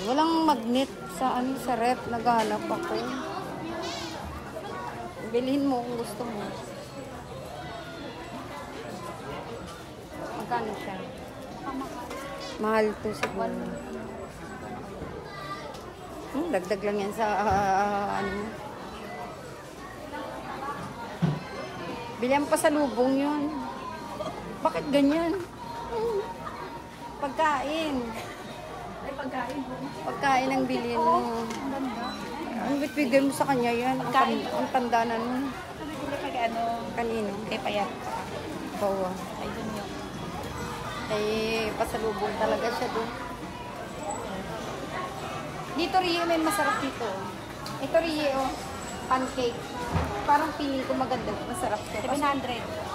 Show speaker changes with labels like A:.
A: Walang magnet sa sa ref. Naghahanap ako. Bilhin mo kung gusto mo. Magkano siya? Mahal to siguro. Dagdag lang yan sa ano. Bilhan pa sa lubong yun. Bakit ganyan? Pagkain.
B: Ay, pagkain.
A: Pagkain ang bilhin mo.
B: Ang ganda.
A: Ang bitbigay mo sa kanya yan. Ang tanda na nun.
B: Ano?
A: Kanino?
B: Kay Payat.
A: Bawa.
B: Ay, dun yun.
A: Ay, pasalubong talaga siya doon. Dito, Rio, may masarap dito. Ito, Rio, pancake. Parang feeling ko maganda. Masarap to.
B: 700.